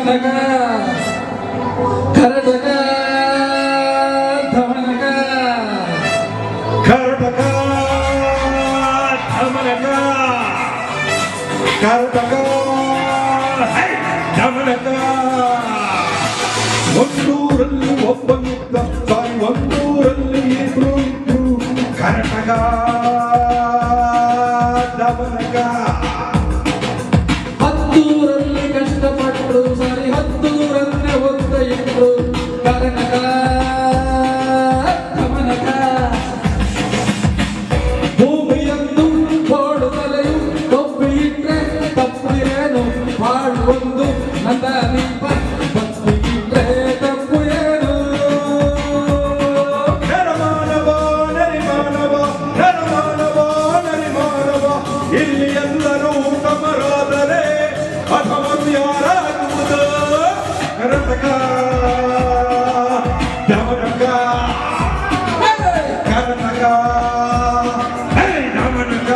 ಕರ್ನಾಟಕ ಧಮನಕ ಕರ್ನಾಟಕ ಧಮನಕ ಕರ್ನಾಟಕ ಧಮನಕ ಒಂದೂರಲ್ಲಿ ಒಬ್ಬನಿದ್ದ ಸಾರಿ ಒಂದೂರಲ್ಲಿ ಇಬ್ರು ಇದ್ರು ಕರ್ನಾಟಕ ಧಮನಕ ಹತ್ತೂರಲ್ಲಿ ಕಷ್ಟಪಟ್ಟರು ಸಾರಿ ಹತ್ತೂರನ್ನೇ ಒತ್ತ ಇದ್ರು ಕರ್ನಾಟಕ ಧಮನಕ ಭೂಮಿಯನ್ನು ಓಡುತ್ತಲೆಯು ಕೊಬ್ಬಿ ಇಟ್ರೆ ತಪ್ಪು ಏನು ಬಾಳುವೊಂದು ನನ್ನ ದೀಪ ಭಕ್ತಿ ಇಟ್ರೆ ತಪ್ಪು ಏನು ನರಮಾನವ ನರಿಮಾನವ ನರಮಾನವ ನರಿಮಾನವ ಇಲ್ಲಿ ಎಲ್ಲರೂ ಸಮರಾದರೆ ಅಥವಾ ಯಾರಾಗುವುದು ಕರ್ನಾಟಕ ಧಮನಕ ಕರ್ನಾಟಕ ಧಮನಕ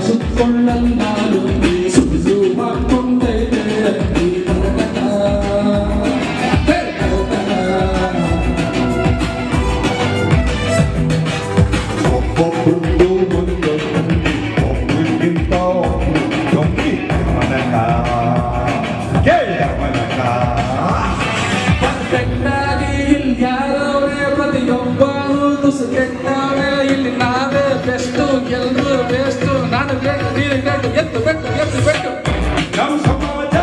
ಸುತ್ತಕೊಳ್ಳಲು ಸುಳಿದು ಹಾಕೊಂಡೈತೆ ಈ ಕರ್ನಾಟಕ ಒಬ್ಬೊಬ್ಬರು ಒಂದೊಂದು ಒಬ್ಬರಿಗಿಂತ ಒಬ್ಬರು ಧಮನಕ ಧಮನಕ ಕೆಟ್ಟಾಗಿ ಇಲ್ಲಿ ಯಾರವರೇ ಪ್ರತಿಯೊಬ್ಬರು ದುಸು ಕೆಟ್ಟವರೇ ಇಲ್ಲಿ ನಾವೇ ಬೆಸ್ಟು ಎಲ್ಲರೂ ಬೆಸ್ಟು ನಾನು ಬೇಕು ನೀನು ಬೇಕು ಎತ್ತು ಬೆಟ್ಟು ಎತ್ತು ಬೆಟ್ಟು ನಮ್ಮ ಸಮಾಜ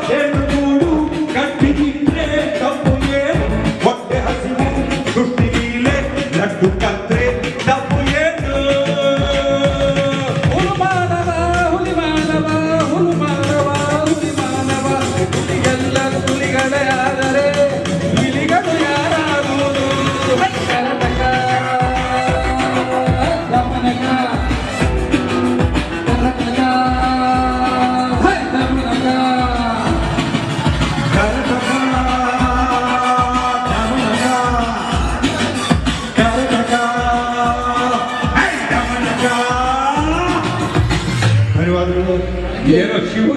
ಜೇನುಗೂಡು ಕಟ್ಟಿದ್ರೆ ತಪ್ಪು ಏನು ಹೊಟ್ಟೆ ಹಸಿವು ಸೃಷ್ಟಿಲೀಲೆ ಲಡ್ಡು ಕತ್ರೆ ತಪ್ಪು ಏನು ಹುಲು ಮಾನವ ಹುಲಿ ಮಾನವ ಹುಲು ಮಾನವ ಹುಲಿ ಮಾನವ ಹುಲಿಗೆಲ್ಲ ಹುಲಿಗಳೇ ಆದರೆ ಇಲಿಗಳು ಯಾರಾಗುವುದು ಕರ್ನಾಟಕ ಧಮನಕ ಕರ್ನಾಟಕ ಧಮನಕ ಕರ್ನಾಟಕ ಧಮನಕ ಕರ್ನಾಟಕ ಧಮನಕ ಧನ್ಯವಾದಗಳು ಏನೋ ಶಿವು